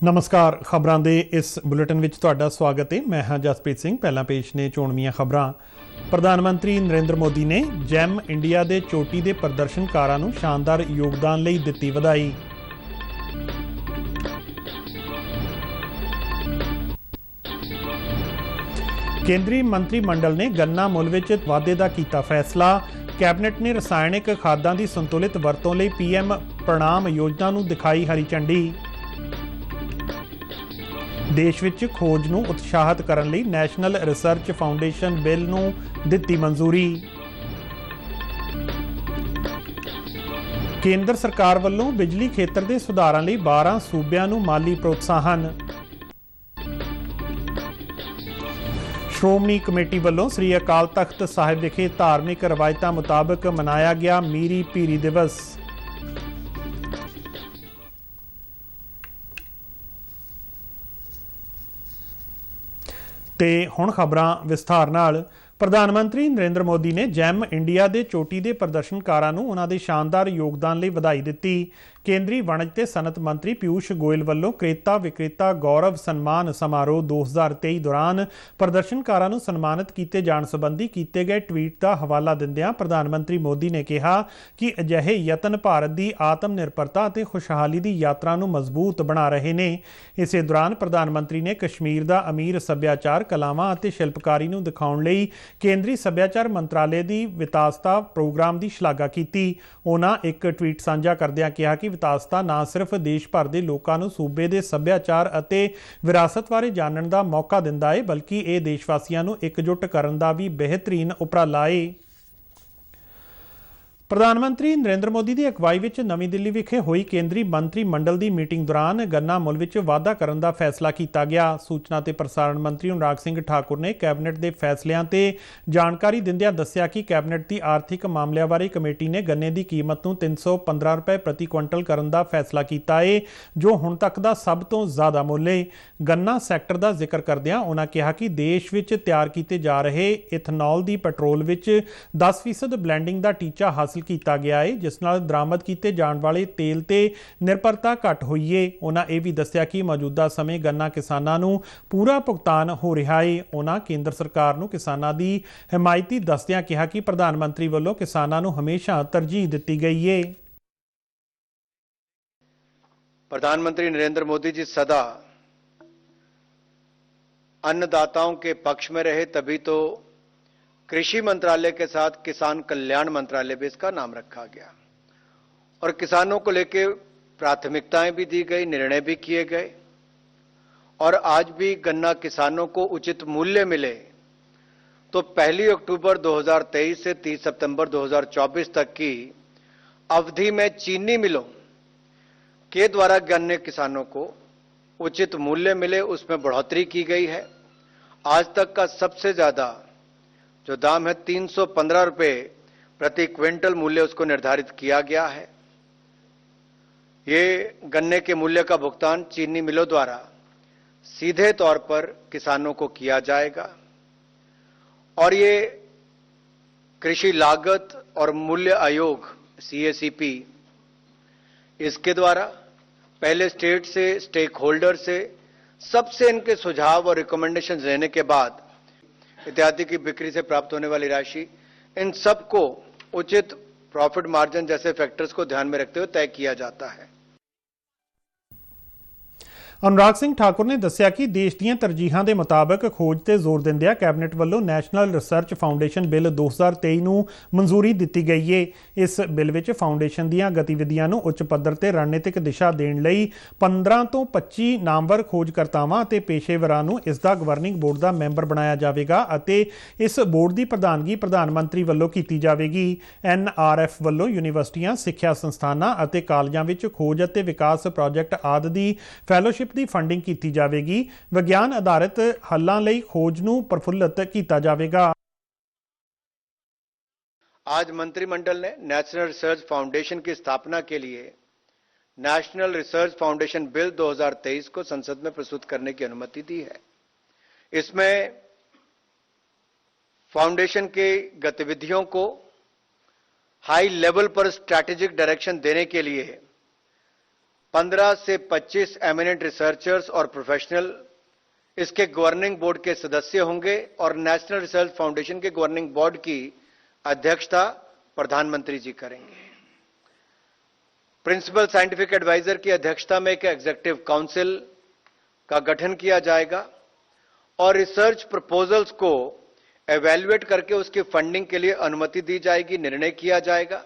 नमस्कार। खबरां दे इस बुलेटिन विच तुहाडा स्वागत है। मैं हाँ जसप्रीत सिंह। पहला पेश ने चोणवीआं खबरां। प्रधानमंत्री नरेंद्र मोदी ने जैम इंडिया दे चोटी दे प्रदर्शनकारां नूं शानदार योगदान लई दित्ती वधाई। केंद्रीय मंत्रिमंडल ने गन्ना मुल विच वाधे दा कीता फैसला। कैबिनेट ने रसायनिक खादां दी संतुलित वरतों लई पीएम प्रणाम योजना नूं दिखाई हरी झंडी। देश विच खोज नूं उत्साहित करन लई नैशनल रिसर्च फाउंडेशन बिल नूं दित्ती मंजूरी। केंद्र सरकार वल्लों बिजली खेतर दे सुधारां लई 12 सूबिਆਂ नूं माली प्रोत्साहन। श्रोमणी कमेटी वल्लों श्री अकाल तख्त साहिब विखे धार्मिक रवायतां मुताबक मनाया गया मीरी पीरी दिवस। ते हुण खबरां विस्तार नाल। प्रधानमंत्री नरेंद्र मोदी ने जैम इंडिया के चोटी के प्रदर्शनकारां नूं उन्हां दे शानदार योगदान लई वधाई दित्ती। केंद्रीय वणज ते सनत मंत्री पीयूष गोयल वल्लों क्रेता विक्रेता गौरव सन्मान समारोह 2023 दौरान प्रदर्शनकारां नूं सन्मानित किए जाण संबंधी किए गए ट्वीट का हवाला दिंदिआं प्रधानमंत्री मोदी ने कहा कि अजिहे यतन भारत की आत्म निर्भरता ते खुशहाली की यात्रा नूं मजबूत बना रहे ने। इसे दौरान प्रधानमंत्री ने कश्मीर का अमीर सभ्याचार कलावां अते शिल्पकारी नूं दिखाउण लई केंद्रीय सभ्याचार मंत्रालय की वितासता प्रोग्राम की शलाघा की। उन्हां एक ट्वीट साझा करदिआं कहा कि वितासता ना सिर्फ देश भर के लोगों को सूबे के सभ्याचार अते विरासत बारे जानने का मौका दिंदा है, बल्कि यह देशवासियों को एकजुट करने का भी बेहतरीन उपराला है। प्रधानमंत्री नरेंद्र मोदी की अगवाई विच नवी दिल्ली विखे हुई केंद्रीय मंत्रिमंडल की मीटिंग दौरान गन्ना मुल विच वाधा करने का फैसला किया गया। सूचना ते प्रसारण मंत्री अनुराग सिंह ठाकुर ने कैबिनेट के फैसलों ते जानकारी दिंदिआं दस्सिया कि कैबिनेट की आर्थिक मामलों बारे कमेटी ने गन्ने की कीमत नूं 315 रुपए प्रति क्विंटल करने का फैसला किया है, जो हुण तक का सब तो ज़्यादा मुल है। गन्ना सैक्टर का जिक्र करदिआं उन्होंने कहा कि देश विच तैयार किए जा रहे इथनॉल की पेट्रोल विच 10% ब्लैंडिंग का टीचा हासिल किया गया है, जिस नाल दरामद किए जाने वाले तेल ते निर्भरता घट हुई है। उन्होंने यह भी दस्सिया कि मौजूदा समय गन्ना किसानां नूं पूरा भुगतान हो रहा है। उन्होंने केंद्र सरकार नूं किसानां दी हिमायती दस्दिआं कहा कि प्रधानमंत्री वल्लों किसानां नूं हमेशा तरजीह दी गई है। प्रधानमंत्री नरेंद्र मोदी जी सदा अन्नदाताओं के पक्ष में रहे, तभी तो कृषि मंत्रालय के साथ किसान कल्याण मंत्रालय भी इसका नाम रखा गया और किसानों को लेकर प्राथमिकताएं भी दी गई, निर्णय भी किए गए। और आज भी गन्ना किसानों को उचित मूल्य मिले तो 1 अक्टूबर 2023 से 30 सितंबर 2024 तक की अवधि में चीनी मिलों के द्वारा गन्ने किसानों को उचित मूल्य मिले, उसमें बढ़ोतरी की गई है। आज तक का सबसे ज्यादा जो दाम है 315 रुपए प्रति क्विंटल मूल्य उसको निर्धारित किया गया है। ये गन्ने के मूल्य का भुगतान चीनी मिलों द्वारा सीधे तौर पर किसानों को किया जाएगा और ये कृषि लागत और मूल्य आयोग CACP इसके द्वारा पहले स्टेट से, स्टेक होल्डर से सबसे इनके सुझाव और रिकमेंडेशन लेने के बाद इत्यादि की बिक्री से प्राप्त होने वाली राशि इन सबको उचित प्रॉफिट मार्जिन जैसे फैक्टर्स को ध्यान में रखते हुए तय किया जाता है। अनुराग सिंह ठाकुर ने दस्सिया कि देश दीआं तरजीहां दे मुताबक खोज ते जोर दिंदिआं कैबिनेट वल्लों नैशनल रिसर्च फाउंडेशन बिल 2023 नूं मंजूरी दित्ती गई है। इस बिल विच फाउंडेशन दीआं गतिविधियां नूं उच्च पद्धर ते रणनीतिक दिशा देण लई 15 तो 25 नामवर खोजकर्तावां अते पेशेवरां नूं इसदा गवर्निंग बोर्ड दा मैंबर बनाया जावेगा अते इस बोर्ड की प्रधानगी प्रधानमंत्री वल्लों कीती जावेगी। NRF वल्लों यूनीवर्सिटियां, सिੱਖਿਆ संस्थानां अते कालजां विच खोज अते विकास प्रोजेक्ट आदि दी फैलोशिप की फंडिंग की जाएगी। विज्ञान आधारित हल्लां लई खोज नूं प्रफुल्लित किया जाएगा। आज मंत्रिमंडल ने नेशनल रिसर्च फाउंडेशन की स्थापना के लिए नेशनल रिसर्च फाउंडेशन बिल 2023 को संसद में प्रस्तुत करने की अनुमति दी है। इसमें फाउंडेशन के गतिविधियों को हाई लेवल पर स्ट्रैटेजिक डायरेक्शन देने के लिए 15 से 25 एमिनेंट रिसर्चर्स और प्रोफेशनल इसके गवर्निंग बोर्ड के सदस्य होंगे और नेशनल रिसर्च फाउंडेशन के गवर्निंग बोर्ड की अध्यक्षता प्रधानमंत्री जी करेंगे। प्रिंसिपल साइंटिफिक एडवाइजर की अध्यक्षता में एक एग्जीक्यूटिव काउंसिल का गठन किया जाएगा और रिसर्च प्रपोजल्स को एवेल्युएट करके उसकी फंडिंग के लिए अनुमति दी जाएगी, निर्णय किया जाएगा।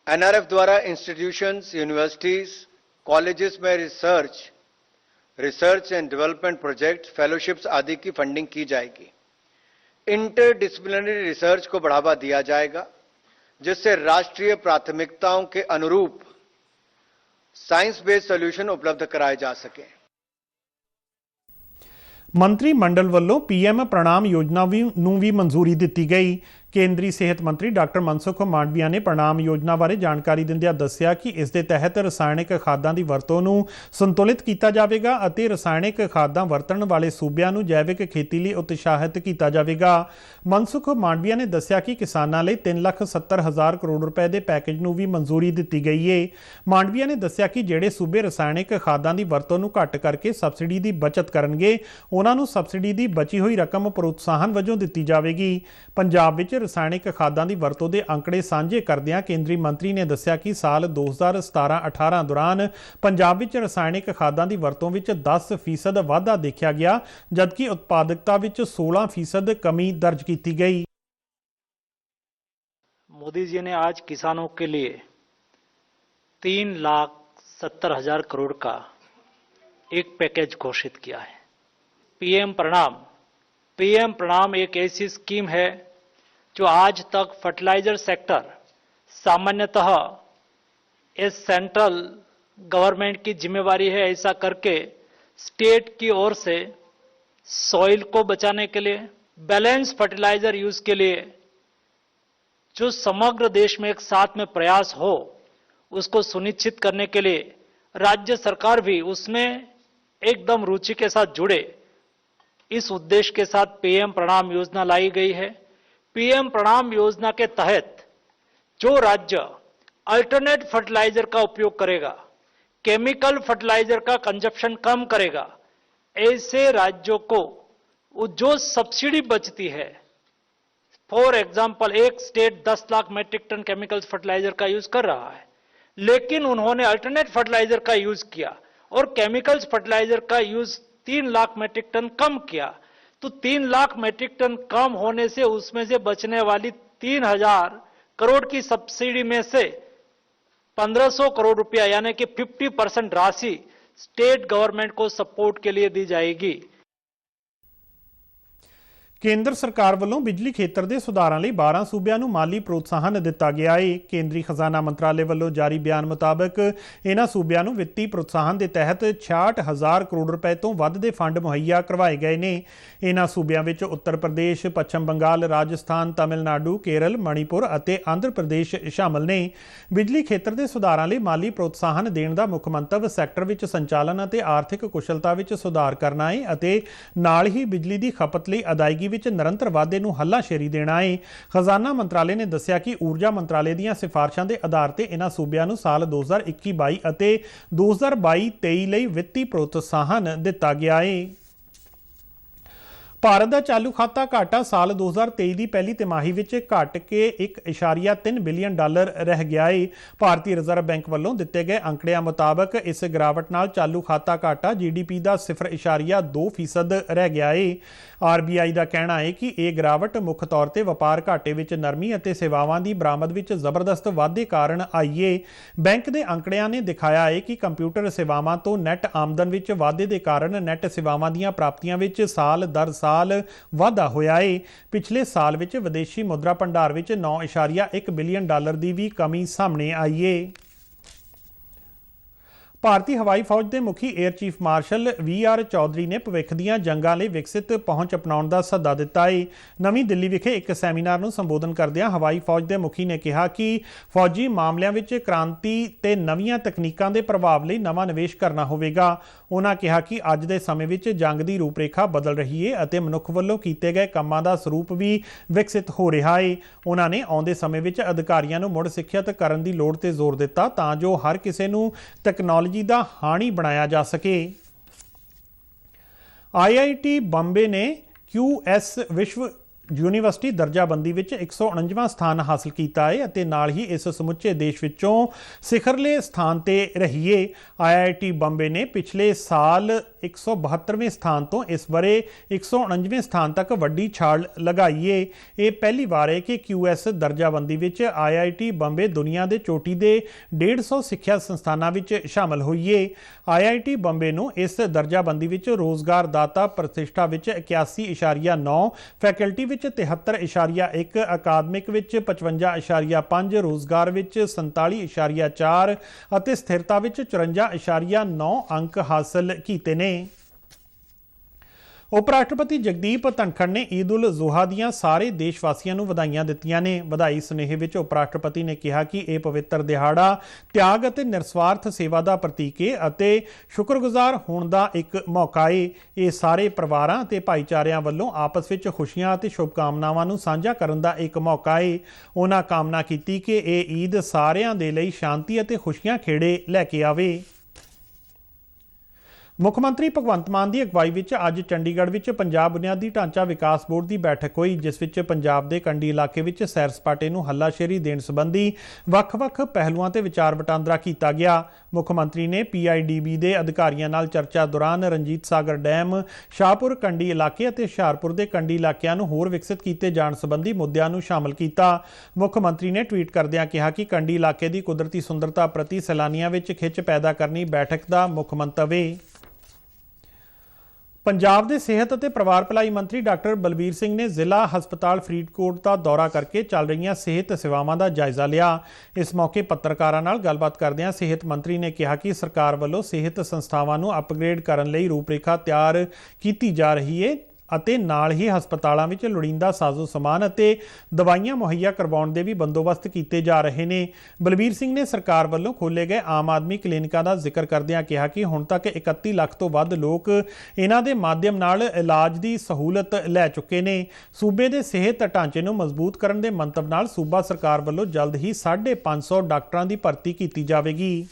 एनआरएफ द्वारा इंस्टीट्यूशंस, यूनिवर्सिटीज, कॉलेजेस में research and development project, fellowships आदि की फंडिंग की जाएगी। इंटरडिसिप्लिनरी रिसर्च को बढ़ावा दिया जाएगा जिससे राष्ट्रीय प्राथमिकताओं के अनुरूप साइंस बेस्ड सॉल्यूशन उपलब्ध कराए जा सके। मंत्री मंडल ਵੱਲੋਂ पीएम प्रणाम योजना ਨੂੰ ਵੀ ਮਨਜ਼ੂਰੀ ਦਿੱਤੀ ਗਈ। ਕੇਂਦਰੀ ਸਿਹਤ ਮੰਤਰੀ ਡਾਕਟਰ ਮਨਸੁਖ ਮਾਂਡਵੀਆ ਨੇ ਪ੍ਰਣਾਮ ਯੋਜਨਾ ਬਾਰੇ ਜਾਣਕਾਰੀ ਦਿੰਦਿਆਂ ਦੱਸਿਆ ਕਿ ਇਸ ਦੇ ਤਹਿਤ ਰਸਾਇਣਿਕ ਖਾਦਾਂ ਦੀ ਵਰਤੋਂ ਨੂੰ ਸੰਤੁਲਿਤ ਕੀਤਾ ਜਾਵੇਗਾ ਅਤੇ ਰਸਾਇਣਿਕ ਖਾਦਾਂ ਵਰਤਣ ਵਾਲੇ ਸੂਬਿਆਂ ਨੂੰ ਜੈਵਿਕ ਖੇਤੀ ਲਈ ਉਤਸ਼ਾਹਿਤ ਕੀਤਾ ਜਾਵੇਗਾ। ਮਨਸੁਖ ਮਾਂਡਵੀਆ ਨੇ ਦੱਸਿਆ ਕਿ ਕਿਸਾਨਾਂ ਲਈ 3,70,000 ਕਰੋੜ ਰੁਪਏ ਦੇ ਪੈਕੇਜ ਨੂੰ ਵੀ ਮਨਜ਼ੂਰੀ ਦਿੱਤੀ ਗਈ ਹੈ। ਮਾਂਡਵੀਆ ਨੇ ਦੱਸਿਆ ਕਿ ਜਿਹੜੇ ਸੂਬੇ ਰਸਾਇਣਿਕ ਖਾਦਾਂ ਦੀ ਵਰਤੋਂ ਨੂੰ ਘੱਟ ਕਰਕੇ ਸਬਸਿਡੀ ਦੀ ਬਚਤ ਕਰਨਗੇ ਉਹਨਾਂ ਨੂੰ ਸਬਸਿਡੀ ਦੀ ਬਚੀ ਹੋਈ ਰਕਮ ਪ੍ਰੋਤਸਾਹਨ ਵਜੋਂ ਦਿੱਤੀ ਜਾਵੇਗੀ। ਪੰਜਾਬ ਵਿੱਚ ਰਸਾਇਣਿਕ ਖਾਦਾਂ ਦੀ ਵਰਤੋਂ ਦੇ ਅੰਕੜੇ ਸਾਂਝੇ ਕਰਦਿਆਂ ਕੇਂਦਰੀ ਮੰਤਰੀ ਨੇ ਦੱਸਿਆ ਕਿ ਸਾਲ 2017-18 ਦੌਰਾਨ ਪੰਜਾਬ ਵਿੱਚ ਰਸਾਇਣਿਕ ਖਾਦਾਂ ਦੀ ਵਰਤੋਂ ਵਿੱਚ 10% ਵਾਧਾ ਦੇਖਿਆ ਗਿਆ ਜਦਕਿ ਉਤਪਾਦਕਤਾ ਵਿੱਚ 16% ਕਮੀ ਦਰਜ ਕੀਤੀ गई। मोदी जी ने आज किसानों के लिए 3,70,000 करोड़ का एक पैकेज घोषित किया है। पीएम प्रणाम एक ऐसी स्कीम है जो आज तक फर्टिलाइजर सेक्टर सामान्यतः इस सेंट्रल गवर्नमेंट की जिम्मेवारी है, ऐसा करके स्टेट की ओर से सॉइल को बचाने के लिए, बैलेंस फर्टिलाइजर यूज के लिए जो समग्र देश में एक साथ में प्रयास हो उसको सुनिश्चित करने के लिए राज्य सरकार भी उसमें एकदम रुचि के साथ जुड़े, इस उद्देश्य के साथ पीएम प्रणाम योजना लाई गई है। पीएम प्रणाम योजना के तहत जो राज्य अल्टरनेट फर्टिलाइजर का उपयोग करेगा, केमिकल फर्टिलाइजर का कंजप्शन कम करेगा, ऐसे राज्यों को जो सब्सिडी बचती है, फॉर एग्जाम्पल एक state 10 lakh metric tonne chemical fertiliser का यूज कर रहा है लेकिन उन्होंने अल्टरनेट फर्टिलाइजर का यूज किया और केमिकल्स फर्टिलाइजर का यूज 3 लाख मेट्रिक टन कम किया, तो 3 लाख मेट्रिक टन कम होने से उसमें से बचने वाली 3,000 करोड़ की सब्सिडी में से 1,500 करोड़ रुपया यानी कि 50% राशि स्टेट गवर्नमेंट को सपोर्ट के लिए दी जाएगी। ਕੇਂਦਰ ਸਰਕਾਰ ਵੱਲੋਂ ਬਿਜਲੀ ਖੇਤਰ ਦੇ ਸੁਧਾਰਾਂ ਲਈ 12 ਸੂਬਿਆਂ ਨੂੰ ਮਾਲੀ ਪ੍ਰੋਤਸਾਹਨ ਦਿੱਤਾ ਗਿਆ ਹੈ। ਕੇਂਦਰੀ ਖਜ਼ਾਨਾ ਮੰਤਰਾਲੇ ਵੱਲੋਂ ਜਾਰੀ ਬਿਆਨ ਮੁਤਾਬਕ ਇਹਨਾਂ ਸੂਬਿਆਂ ਨੂੰ ਵਿੱਤੀ ਪ੍ਰੋਤਸਾਹਨ ਦੇ ਤਹਿਤ 66,000 ਕਰੋੜ ਰੁਪਏ ਤੋਂ ਵੱਧ ਦੇ ਫੰਡ ਮੁਹੱਈਆ ਕਰਵਾਏ ਗਏ ਨੇ। ਇਹਨਾਂ ਸੂਬਿਆਂ ਵਿੱਚ ਉੱਤਰ ਪ੍ਰਦੇਸ਼, ਪੱਛਮ ਬੰਗਾਲ, ਰਾਜਸਥਾਨ, ਤਮਿਲਨਾਡੂ, ਕੇਰਲ, ਮਣੀਪੁਰ ਅਤੇ ਆਂਧਰ ਪ੍ਰਦੇਸ਼ ਸ਼ਾਮਲ ਨੇ। ਬਿਜਲੀ ਖੇਤਰ ਦੇ ਸੁਧਾਰਾਂ ਲਈ ਮਾਲੀ ਪ੍ਰੋਤਸਾਹਨ ਦੇਣ ਦਾ ਮੁੱਖ ਮੰਤਵ ਸੈਕਟਰ ਵਿੱਚ ਸੰਚਾਲਨ ਅਤੇ ਆਰਥਿਕ ਕੁਸ਼ਲਤਾ ਵਿੱਚ ਸੁਧਾਰ ਕਰਨਾ ਹੈ ਅਤੇ ਨਾਲ ਹੀ ਬਿਜਲੀ ਦੀ ਖਪਤ ਲਈ ਅਦਾਇਗੀ ਵਿੱਚ ਨਿਰੰਤਰ ਵਾਧੇ ਨੂੰ ਹੱਲਾਸ਼ੇਰੀ ਦੇਣਾ ਹੈ। ਖਜ਼ਾਨਾ ਮੰਤਰਾਲੇ ਨੇ ਦੱਸਿਆ ਕਿ ਊਰਜਾ ਮੰਤਰਾਲੇ ਦੀਆਂ ਸਿਫਾਰਸ਼ਾਂ ਦੇ ਆਧਾਰ ਤੇ ਇਹਨਾਂ ਸੂਬਿਆਂ ਨੂੰ ਸਾਲ 2021-22 ਅਤੇ 2022-23 ਲਈ ਵਿੱਤੀ ਪ੍ਰੋਤਸਾਹਨ ਦਿੱਤਾ ਗਿਆ ਹੈ। ਭਾਰਤ ਦਾ ਚਾਲੂ ਖਾਤਾ ਘਾਟਾ ਸਾਲ 2023 ਦੀ ਪਹਿਲੀ ਤਿਮਾਹੀ ਵਿੱਚ ਘਟ ਕੇ 1.3 ਬਿਲੀਅਨ ਡਾਲਰ ਰਹਿ ਗਿਆ ਹੈ। ਭਾਰਤੀ ਰਿਜ਼ਰਵ ਬੈਂਕ ਵੱਲੋਂ ਦਿੱਤੇ ਗਏ ਅੰਕੜਿਆਂ ਮੁਤਾਬਕ ਇਸ ਗਿਰਾਵਟ ਨਾਲ ਚਾਲੂ ਖਾਤਾ ਘਾਟਾ GDP ਦਾ 0.2% ਰਹਿ ਗਿਆ ਹੈ। RBI ਦਾ ਕਹਿਣਾ ਹੈ ਕਿ ਇਹ ਗਿਰਾਵਟ ਮੁੱਖ ਤੌਰ ਤੇ ਵਪਾਰ ਘਾਟੇ ਵਿੱਚ ਨਰਮੀ ਅਤੇ ਸੇਵਾਵਾਂ ਦੀ ਬਰਾਮਦ ਵਿੱਚ ਜ਼ਬਰਦਸਤ ਵਾਧੇ ਕਾਰਨ ਆਈ ਹੈ। ਬੈਂਕ ਦੇ ਅੰਕੜਿਆਂ ਨੇ ਦਿਖਾਇਆ ਹੈ ਕਿ ਕੰਪਿਊਟਰ ਸੇਵਾਵਾਂ ਤੋਂ ਨੈਟ ਆਮਦਨ ਵਿੱਚ ਵਾਧੇ ਦੇ ਕਾਰਨ ਨੈਟ ਸੇਵਾਵਾਂ ਦੀਆਂ ਪ੍ਰਾਪਤੀਆਂ ਵਿੱਚ ਸਾਲ ਦਰ ਸਾਲ ਵਾਧਾ ਹੋਇਆ ਹੈ। ਪਿਛਲੇ ਸਾਲ ਵਿੱਚ ਵਿਦੇਸ਼ੀ ਮੁਦਰਾ ਭੰਡਾਰ ਵਿੱਚ 9.1 ਬਿਲੀਅਨ ਡਾਲਰ ਦੀ ਵੀ ਕਮੀ ਸਾਹਮਣੇ ਆਈ ਹੈ। ਭਾਰਤੀ ਹਵਾਈ ਫੌਜ ਦੇ ਮੁਖੀ air chief marshal VR Chaudhary ਨੇ ਭਵਿੱਖ ਦੀਆਂ ਜੰਗਾਂ ਲਈ ਵਿਕਸਿਤ ਪਹੁੰਚ ਅਪਣਾਉਣ ਦਾ ਸੱਦਾ ਦਿੱਤਾ ਹੈ। ਨਵੀਂ ਦਿੱਲੀ ਵਿਖੇ ਇੱਕ ਸੈਮੀਨਾਰ ਨੂੰ ਸੰਬੋਧਨ ਕਰਦਿਆਂ ਹਵਾਈ ਫੌਜ ਦੇ ਮੁਖੀ ਨੇ ਕਿਹਾ ਕਿ ਫੌਜੀ ਮਾਮਲਿਆਂ ਵਿੱਚ ਕ੍ਰਾਂਤੀ ਤੇ ਨਵੀਆਂ ਤਕਨੀਕਾਂ ਦੇ ਪ੍ਰਭਾਵ ਲਈ ਨਵਾਂ ਨਿਵੇਸ਼ ਕਰਨਾ ਹੋਵੇਗਾ। ਉਹਨਾਂ ਕਿਹਾ ਕਿ ਅੱਜ ਦੇ ਸਮੇਂ ਵਿੱਚ ਜੰਗ ਦੀ ਰੂਪਰੇਖਾ ਬਦਲ ਰਹੀ ਹੈ ਅਤੇ ਮਨੁੱਖ ਵੱਲੋਂ ਕੀਤੇ ਗਏ ਕੰਮਾਂ ਦਾ ਸਰੂਪ ਵੀ ਵਿਕਸਿਤ ਹੋ ਰਿਹਾ ਹੈ। ਉਹਨਾਂ ਨੇ ਆਉਂਦੇ ਸਮੇਂ ਵਿੱਚ ਅਧਿਕਾਰੀਆਂ ਨੂੰ ਮੁੜ ਸਿੱਖਿਅਤ ਕਰਨ ਦੀ ਲੋੜ ਤੇ ਜ਼ੋਰ ਦਿੱਤਾ ਤਾਂ ਜੋ ਹਰ ਕਿਸੇ ਨੂੰ ਤਕਨਾਲੋਜੀ ਦਾ ਹਾਣੀ ਬਣਾਇਆ ਜਾ ਸਕੇ। IIT ਬੰਬੇ ਨੇ QS ਵਿਸ਼ਵ ਯੂਨੀਵਰਸਿਟੀ ਦਰਜਾਬੰਦੀ ਵਿੱਚ 149ਵਾਂ ਸਥਾਨ ਹਾਸਲ ਕੀਤਾ ਹੈ ਅਤੇ ਨਾਲ ਹੀ ਇਸ ਸਮੁੱਚੇ ਦੇਸ਼ ਵਿੱਚੋਂ ਸਿਖਰਲੇ ਸਥਾਨ ਤੇ ਰਹੀ ਹੈ। IIT ਬੰਬੇ ਨੇ ਪਿਛਲੇ ਸਾਲ 172ਵੇਂ ਸਥਾਨ ਤੋਂ ਇਸ ਬਾਰੇ 149ਵੇਂ ਸਥਾਨ ਤੱਕ ਵੱਡੀ ਛਾਲ ਲਗਾਈ ਹੈ। ਇਹ ਪਹਿਲੀ ਵਾਰ ਹੈ ਕਿ QS ਦਰਜਾਬੰਦੀ ਵਿੱਚ IIT ਬੰਬੇ ਦੁਨੀਆ ਦੇ ਚੋਟੀ ਦੇ 150 ਸਿੱਖਿਆ ਸੰਸਥਾਨਾਂ ਵਿੱਚ ਸ਼ਾਮਲ ਹੋਈ ਹੈ। IIT ਬੰਬੇ ਨੂੰ ਇਸ ਦਰਜਾਬੰਦੀ ਵਿੱਚ ਰੋਜ਼ਗਾਰ ਦਾਤਾ ਪ੍ਰਤਿਸ਼ਠਾ ਵਿੱਚ 81.9, ਫੈਕਲਟੀ ਵਿੱਚ 73.1, ਅਕਾਦਮਿਕ ਵਿੱਚ 55.5, ਰੋਜ਼ਗਾਰ ਵਿੱਚ 47.4 ਅਤੇ ਸਥਿਰਤਾ ਵਿੱਚ 54.9 ਅੰਕ ਹਾਸਲ ਕੀਤੇ ਨੇ। ਉਪ ਰਾਸ਼ਟਰਪਤੀ ਜਗਦੀਪ ਧਨਖੜ ਨੇ ਈਦ ਉਲ ਜ਼ੁਹਾ ਦੀਆਂ ਸਾਰੇ ਦੇਸ਼ ਵਾਸੀਆਂ ਨੂੰ ਵਧਾਈਆਂ ਦਿੱਤੀਆਂ ਨੇ। ਵਧਾਈ ਸੁਨੇਹੇ ਵਿੱਚ ਉਪ ਰਾਸ਼ਟਰਪਤੀ ਨੇ ਕਿਹਾ ਕਿ ਇਹ ਪਵਿੱਤਰ ਦਿਹਾੜਾ ਤਿਆਗ ਅਤੇ ਨਿਰਸਵਾਰਥ ਸੇਵਾ ਦਾ ਪ੍ਰਤੀਕ ਹੈ ਅਤੇ ਸ਼ੁਕਰਗੁਜ਼ਾਰ ਹੋਣ ਦਾ ਇੱਕ ਮੌਕਾ ਹੈ। ਇਹ ਸਾਰੇ ਪਰਿਵਾਰਾਂ ਅਤੇ ਭਾਈਚਾਰਿਆਂ ਵੱਲੋਂ ਆਪਸ ਵਿੱਚ ਖੁਸ਼ੀਆਂ ਅਤੇ ਸ਼ੁਭਕਾਮਨਾਵਾਂ ਨੂੰ ਸਾਂਝਾ ਕਰਨ ਦਾ ਇੱਕ ਮੌਕਾ ਹੈ। ਉਹਨਾਂ ਕਾਮਨਾ ਕੀਤੀ ਕਿ ਇਹ ਈਦ ਸਾਰਿਆਂ ਦੇ ਲਈ ਸ਼ਾਂਤੀ ਅਤੇ ਖੁਸ਼ੀਆਂ ਖੇੜੇ ਲੈ ਕੇ ਆਵੇ। ਮੁੱਖ ਮੰਤਰੀ ਭਗਵੰਤ ਮਾਨ ਦੀ ਅਗਵਾਈ ਵਿੱਚ ਅੱਜ ਚੰਡੀਗੜ੍ਹ ਵਿੱਚ ਪੰਜਾਬ ਬੁਨਿਆਦੀ ਢਾਂਚਾ ਵਿਕਾਸ ਬੋਰਡ ਦੀ ਬੈਠਕ ਹੋਈ, ਜਿਸ ਵਿੱਚ ਪੰਜਾਬ ਦੇ ਕੰਢੀ ਇਲਾਕੇ ਵਿੱਚ ਸੈਰ ਸਪਾਟੇ ਨੂੰ ਹੱਲਾਸ਼ੇਰੀ ਦੇਣ ਸੰਬੰਧੀ ਵੱਖ-ਵੱਖ ਪਹਿਲੂਆਂ ਤੇ ਵਿਚਾਰ ਵਟਾਂਦਰਾ ਕੀਤਾ ਗਿਆ। ਮੁੱਖ ਮੰਤਰੀ ਨੇ PIDB ਦੇ ਅਧਿਕਾਰੀਆਂ ਨਾਲ ਚਰਚਾ ਦੌਰਾਨ ਰਣਜੀਤ ਸਾਗਰ ਡੈਮ, ਸ਼ਾਹਪੁਰ ਕੰਢੀ ਇਲਾਕੇ ਅਤੇ ਹੁਸ਼ਿਆਰਪੁਰ ਦੇ ਕੰਢੀ ਇਲਾਕਿਆਂ ਨੂੰ ਹੋਰ ਵਿਕਸਿਤ ਕੀਤੇ ਜਾਣ ਸੰਬੰਧੀ ਮੁੱਦਿਆਂ ਨੂੰ ਸ਼ਾਮਲ ਕੀਤਾ। ਮੁੱਖ ਮੰਤਰੀ ਨੇ ਟਵੀਟ ਕਰਦਿਆਂ ਕਿਹਾ ਕਿ ਕੰਢੀ ਇਲਾਕੇ ਦੀ ਕੁਦਰਤੀ ਸੁੰਦਰਤਾ ਪ੍ਰਤੀ ਸੈਲਾਨੀਆਂ ਵਿੱਚ ਖਿੱਚ ਪੈਦਾ ਕਰਨੀ ਬੈਠਕ ਦਾ ਮੁੱਖ ਮੰਤਵ ਹੈ। ਪੰਜਾਬ ਦੇ ਸਿਹਤ ਅਤੇ ਪਰਿਵਾਰ ਭਲਾਈ ਮੰਤਰੀ ਡਾਕਟਰ ਬਲਬੀਰ ਸਿੰਘ ਨੇ ਜ਼ਿਲ੍ਹਾ ਹਸਪਤਾਲ ਫਰੀਦਕੋਟ ਦਾ ਦੌਰਾ ਕਰਕੇ ਚੱਲ ਰਹੀਆਂ ਸਿਹਤ ਸੇਵਾਵਾਂ ਦਾ ਜਾਇਜ਼ਾ ਲਿਆ। ਇਸ ਮੌਕੇ ਪੱਤਰਕਾਰਾਂ ਨਾਲ ਗੱਲਬਾਤ ਕਰਦਿਆਂ ਸਿਹਤ ਮੰਤਰੀ ਨੇ ਕਿਹਾ ਕਿ ਸਰਕਾਰ ਵੱਲੋਂ ਸਿਹਤ ਸੰਸਥਾਵਾਂ ਨੂੰ ਅਪਗ੍ਰੇਡ ਕਰਨ ਲਈ ਰੂਪਰੇਖਾ ਤਿਆਰ ਕੀਤੀ ਜਾ ਰਹੀ ਹੈ ਅਤੇ ਨਾਲ ਹੀ ਹਸਪਤਾਲਾਂ ਵਿੱਚ ਲੋੜੀਂਦਾ ਸਾਜ਼ੋ ਸਮਾਨ ਅਤੇ ਦਵਾਈਆਂ ਮੁਹੱਈਆ ਕਰਵਾਉਣ ਦੇ ਵੀ ਬੰਦੋਬਸਤ ਕੀਤੇ ਜਾ ਰਹੇ ਨੇ। ਬਲਬੀਰ ਸਿੰਘ ਨੇ ਸਰਕਾਰ ਵੱਲੋਂ ਖੋਲ੍ਹੇ ਗਏ ਆਮ ਆਦਮੀ ਕਲੀਨਿਕਾਂ ਦਾ ਜ਼ਿਕਰ ਕਰਦਿਆਂ ਕਿਹਾ ਕਿ ਹੁਣ ਤੱਕ 31 ਲੱਖ ਤੋਂ ਵੱਧ ਲੋਕ ਇਹਨਾਂ ਦੇ ਮਾਧਿਅਮ ਨਾਲ ਇਲਾਜ ਦੀ ਸਹੂਲਤ ਲੈ ਚੁੱਕੇ ਨੇ। ਸੂਬੇ ਦੇ ਸਿਹਤ ਢਾਂਚੇ ਨੂੰ ਮਜ਼ਬੂਤ ਕਰਨ ਦੇ ਮੰਤਵ ਨਾਲ ਸੂਬਾ ਸਰਕਾਰ ਵੱਲੋਂ ਜਲਦ ਹੀ 550 ਡਾਕਟਰਾਂ ਦੀ ਭਰਤੀ ਕੀਤੀ ਜਾਵੇਗੀ।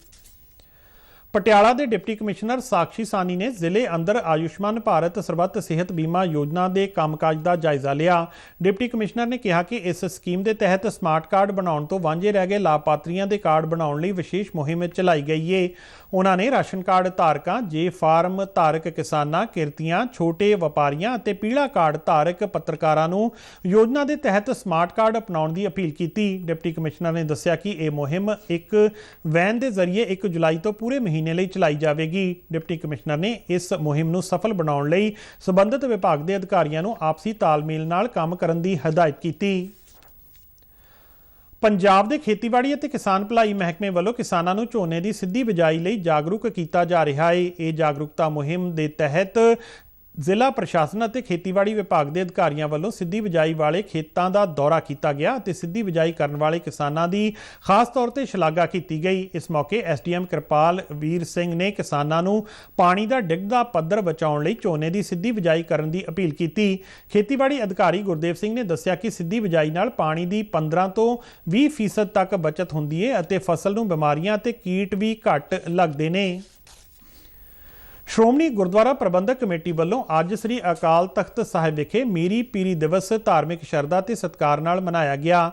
ਪਟਿਆਲਾ ਦੇ ਡਿਪਟੀ ਕਮਿਸ਼ਨਰ ਸਾਕਸ਼ੀ ਸਾਨੀ ਨੇ ਜ਼ਿਲ੍ਹੇ ਅੰਦਰ ਆਯੁਸ਼ਮਾਨ ਭਾਰਤ ਸਰਬੱਤ ਸਿਹਤ ਬੀਮਾ ਯੋਜਨਾ ਦੇ ਕੰਮਕਾਜ ਦਾ ਜਾਇਜ਼ਾ ਲਿਆ। ਡਿਪਟੀ ਕਮਿਸ਼ਨਰ ਨੇ ਕਿਹਾ ਕਿ ਇਸ ਸਕੀਮ ਦੇ ਤਹਿਤ ਸਮਾਰਟ ਕਾਰਡ ਬਣਾਉਣ ਤੋਂ ਵਾਂਝੇ ਰਹਿ ਗਏ ਲਾਭਪਾਤਰੀਆਂ ਦੇ ਕਾਰਡ ਬਣਾਉਣ ਲਈ ਵਿਸ਼ੇਸ਼ ਮੁਹਿੰਮ ਚਲਾਈ ਗਈ ਹੈ। ਉਹਨਾਂ ਨੇ ਰਾਸ਼ਨ ਕਾਰਡ ਧਾਰਕਾਂ, ਜੇ ਫਾਰਮ ਧਾਰਕ ਕਿਸਾਨਾਂ, ਕਿਰਤੀਆਂ, ਛੋਟੇ ਵਪਾਰੀਆਂ ਅਤੇ ਪੀਲਾ ਕਾਰਡ ਧਾਰਕ ਪੱਤਰਕਾਰਾਂ ਨੂੰ ਯੋਜਨਾ ਦੇ ਤਹਿਤ ਸਮਾਰਟ ਕਾਰਡ ਅਪਣਾਉਣ ਦੀ ਅਪੀਲ ਕੀਤੀ। ਡਿਪਟੀ ਕਮਿਸ਼ਨਰ ਨੇ ਦੱਸਿਆ ਕਿ ਇਹ ਮੁਹਿੰਮ ਇੱਕ ਵੈਨ ਦੇ ਜ਼ਰੀਏ 1 ਜੁਲਾਈ ਤੋਂ ਪੂਰੇ ਮਹੀਨੇ ਲਈ ਚਲਾਈ ਜਾਵੇਗੀ। ਡਿਪਟੀ ਕਮਿਸ਼ਨਰ ਨੇ ਇਸ ਮੁਹਿੰਮ ਨੂੰ ਸਫਲ ਬਣਾਉਣ ਲਈ ਸੰਬੰਧਿਤ ਵਿਭਾਗ ਦੇ ਅਧਿਕਾਰੀਆਂ ਨੂੰ ਆਪਸੀ ਤਾਲਮੇਲ ਨਾਲ ਕੰਮ ਕਰਨ ਦੀ ਹਦਾਇਤ ਕੀਤੀ। ਪੰਜਾਬ ਦੇ ਖੇਤੀਬਾੜੀ ਅਤੇ ਕਿਸਾਨ ਭਲਾਈ ਮਹਿਕਮੇ ਵੱਲੋਂ ਕਿਸਾਨਾਂ ਨੂੰ ਝੋਨੇ ਦੀ ਸਿੱਧੀ ਬਿਜਾਈ ਲਈ ਜਾਗਰੂਕ ਕੀਤਾ ਜਾ ਰਿਹਾ ਹੈ। ਇਹ ਜਾਗਰੂਕਤਾ ਮੁਹਿੰਮ ਦੇ ਤਹਿਤ ਜ਼ਿਲ੍ਹਾ ਪ੍ਰਸ਼ਾਸਨ ਅਤੇ ਖੇਤੀਬਾੜੀ ਵਿਭਾਗ ਦੇ ਅਧਿਕਾਰੀਆਂ ਵੱਲੋਂ ਸਿੱਧੀ ਬਿਜਾਈ ਵਾਲੇ ਖੇਤਾਂ ਦਾ ਦੌਰਾ ਕੀਤਾ ਗਿਆ ਅਤੇ ਸਿੱਧੀ ਬਿਜਾਈ ਕਰਨ ਵਾਲੇ ਕਿਸਾਨਾਂ ਦੀ ਖਾਸ ਤੌਰ ਤੇ ਸ਼ਲਾਘਾ ਕੀਤੀ ਗਈ। ਇਸ ਮੌਕੇ SDM ਕਿਰਪਾਲ ਵੀਰ ਸਿੰਘ ਨੇ ਕਿਸਾਨਾਂ ਨੂੰ ਪਾਣੀ ਦਾ ਡਿੱਗਦਾ ਪੱਧਰ ਬਚਾਉਣ ਲਈ ਝੋਨੇ ਦੀ ਸਿੱਧੀ ਬਿਜਾਈ ਕਰਨ ਦੀ ਅਪੀਲ ਕੀਤੀ। ਖੇਤੀਬਾੜੀ ਅਧਿਕਾਰੀ ਗੁਰਦੇਵ ਸਿੰਘ ਨੇ ਦੱਸਿਆ ਕਿ ਸਿੱਧੀ ਬਿਜਾਈ ਨਾਲ ਪਾਣੀ ਦੀ 15 ਤੋਂ 20% ਤੱਕ ਬਚਤ ਹੁੰਦੀ ਹੈ ਅਤੇ ਫਸਲ ਨੂੰ ਬਿਮਾਰੀਆਂ ਅਤੇ ਕੀਟ ਵੀ ਘੱਟ ਲੱਗਦੇ ਨੇ। ਸ਼੍ਰੋਮਣੀ ਗੁਰਦੁਆਰਾ ਪ੍ਰਬੰਧਕ ਕਮੇਟੀ ਵੱਲੋਂ ਅੱਜ ਸ੍ਰੀ ਅਕਾਲ ਤਖਤ ਸਾਹਿਬ ਵਿਖੇ ਮੀਰੀ ਪੀਰੀ ਦਿਵਸ ਧਾਰਮਿਕ ਸ਼ਰਧਾ ਤੇ ਸਤਿਕਾਰ ਨਾਲ ਮਨਾਇਆ ਗਿਆ।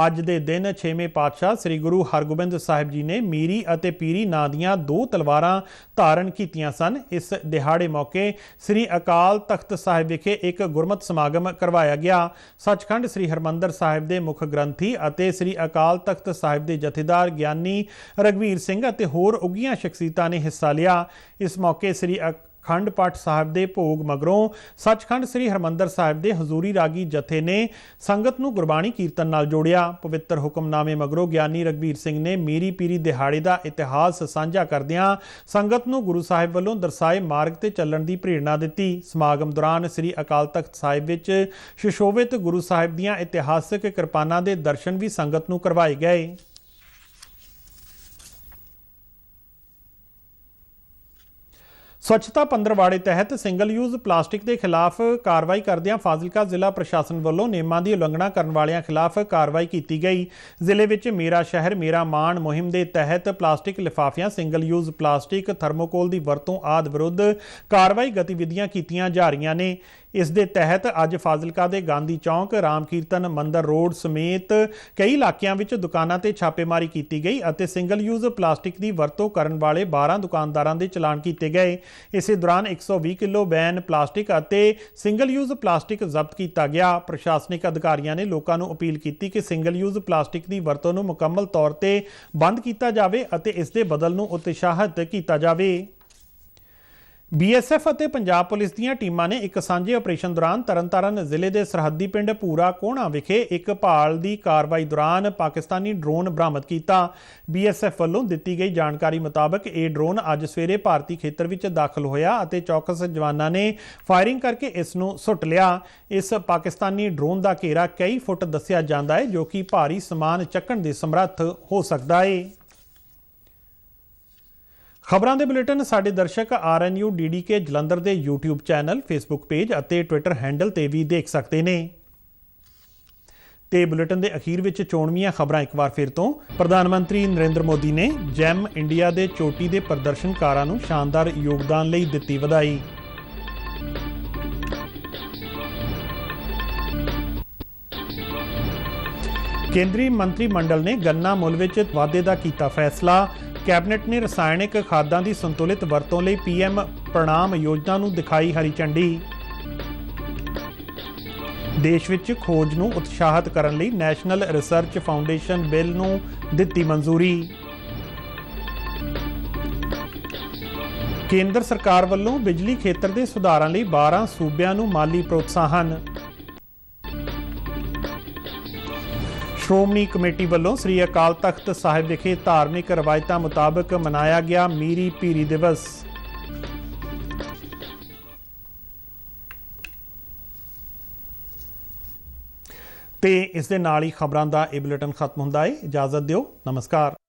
ਅੱਜ ਦੇ ਦਿਨ 6ਵੇਂ ਪਾਤਸ਼ਾਹ ਸ੍ਰੀ ਗੁਰੂ ਹਰਗੋਬਿੰਦ ਸਾਹਿਬ ਜੀ ਨੇ ਮੀਰੀ ਅਤੇ ਪੀਰੀ ਨਾਂ ਦੀਆਂ 2 ਤਲਵਾਰਾਂ ਧਾਰਨ ਕੀਤੀਆਂ ਸਨ। ਇਸ ਦਿਹਾੜੇ ਮੌਕੇ ਸ੍ਰੀ ਅਕਾਲ ਤਖਤ ਸਾਹਿਬ ਵਿਖੇ ਇੱਕ ਗੁਰਮਤਿ ਸਮਾਗਮ ਕਰਵਾਇਆ ਗਿਆ। ਸੱਚਖੰਡ ਸ੍ਰੀ ਹਰਿਮੰਦਰ ਸਾਹਿਬ ਦੇ ਮੁੱਖ ਗ੍ਰੰਥੀ ਅਤੇ ਸ੍ਰੀ ਅਕਾਲ ਤਖਤ ਸਾਹਿਬ ਦੇ ਜਥੇਦਾਰ ਗਿਆਨੀ ਰਘਵੀਰ ਸਿੰਘ ਅਤੇ ਹੋਰ ਉੱਘੀਆਂ ਸ਼ਖਸੀਅਤਾਂ ਨੇ ਹਿੱਸਾ ਲਿਆ। ਇਸ ਮੌਕੇ ਸ੍ਰੀ खंड पाठ साहिब दे भोग मगरों सचखंड श्री हरमंदर साहिब दे हजूरी रागी जथे ने संगत नूं गुरबाणी कीर्तन नाल जोड़िया। पवित्र हुक्मनामे मगरों ज्ञानी रघबीर सिंह ने मीरी पीरी दिहाड़े का इतिहास साझा करदियां संगत नूं गुरु साहिब वल्लों दर्शाए मार्ग ते चलण दी प्रेरणा दित्ती। समागम दौरान श्री अकाल तख्त साहिब विच सुशोभित गुरु साहिब दीयां इतिहासक किरपानां दे दर्शन भी संगत नूं करवाए गए। स्वच्छता पंद्रवाड़े तहत सिंगल यूज प्लास्टिक के खिलाफ कार्रवाई करदियां फाजिलका जिला प्रशासन वालों नियमां की उलंघना करने वालियां खिलाफ कार्रवाई की गई। जिले में मेरा शहर मेरा मान मुहिम के तहत प्लास्टिक लिफाफियां सिंगल यूज प्लास्टिक थर्मोकोल की वरतों आदि विरुद्ध कार्रवाई गतिविधियां कीतियां जा रही ने। इस दे तहत अज फाजिलका के गांधी चौक राम कीर्तन मंदिर रोड समेत कई इलाकों में दुकानों ते छापेमारी की गई और सिंगल यूज प्लास्टिक की वरतों करने वाले 12 दुकानदारों के चलान किए गए। इस दौरान 120 किलो बैन प्लास्टिक और सिंगल यूज प्लास्टिक जब्त किया गया। प्रशासनिक अधिकारियों ने लोगों को अपील की कि सिंगल यूज प्लास्टिक की वरतों को मुकम्मल तौर पर बंद किया जाए और इस दे बदल को उत्साहित किया जाए। BSF ਅਤੇ पंजाब पुलिस ਦੀਆਂ ਟੀਮਾਂ ਨੇ ਇੱਕ ਸਾਂਝੇ ਆਪਰੇਸ਼ਨ ਦੌਰਾਨ ਤਰਨਤਾਰਨ ਜ਼ਿਲ੍ਹੇ ਦੇ ਸਰਹੱਦੀ ਪਿੰਡ ਭੂਰਾ ਕੋਹਣਾ ਵਿਖੇ ਇੱਕ ਭਾਲ ਦੀ ਕਾਰਵਾਈ ਦੌਰਾਨ ਪਾਕਿਸਤਾਨੀ ਡਰੋਨ ਬਰਾਮਦ ਕੀਤਾ। BSF ਵੱਲੋਂ ਦਿੱਤੀ ਗਈ ਜਾਣਕਾਰੀ ਮੁਤਾਬਕ ਇਹ ਡਰੋਨ ਅੱਜ ਸਵੇਰੇ ਭਾਰਤੀ ਖੇਤਰ ਵਿੱਚ ਦਾਖਲ ਹੋਇਆ ਅਤੇ ਚੌਕਸ ਜਵਾਨਾਂ ਨੇ ਫਾਇਰਿੰਗ ਕਰਕੇ ਇਸ ਨੂੰ ਸੁੱਟ ਲਿਆ। ਇਸ ਪਾਕਿਸਤਾਨੀ ਡਰੋਨ ਦਾ ਘੇਰਾ ਕਈ ਫੁੱਟ ਦੱਸਿਆ ਜਾਂਦਾ ਹੈ ਜੋ ਕਿ ਭਾਰੀ ਸਮਾਨ ਚੱਕਣ ਦੇ ਸਮਰੱਥ ਹੋ ਸਕਦਾ ਹੈ। खबरों के बुलेटिन साडे दर्शक RNU DDK जलंधर के YouTube चैनल फेसबुक पेज और ट्विटर हैंडल ते भी देख सकते हैं। ते बुलेटिन के अखीर में चोणवीं खबरां एक बार फिर तो प्रधानमंत्री नरेंद्र मोदी ने जैम इंडिया के चोटी के प्रदर्शनकारां नूं शानदार योगदान लई दित्ती वधाई। केंद्रीय मंत्रिमंडल ने गन्ना मुल विच वाधे का किया फैसला। कैबिनेट ने रसायनिक खादां की संतुलित वरतों लई PM प्रणाम योजना नूं दिखाई हरी झंडी। देश विच खोज नूं उत्साहित करन लई नैशनल रिसर्च फाउंडेशन बिल नूं दित्ती मंजूरी। केंद्र सरकार वल्लों बिजली खेत्र के सुधारां लई 12 सूबियां नूं माली प्रोत्साहन। श्रोमणी कमेटी वालों श्री अकाल तख्त साहिब विखे धार्मिक रवायतां मुताबक मनाया गया मीरी पीरी दिवस। ते इस दे नाल ही खबरां दा इह बुलेटिन खत्म हुंदा है। इजाजत दिओ, नमस्कार।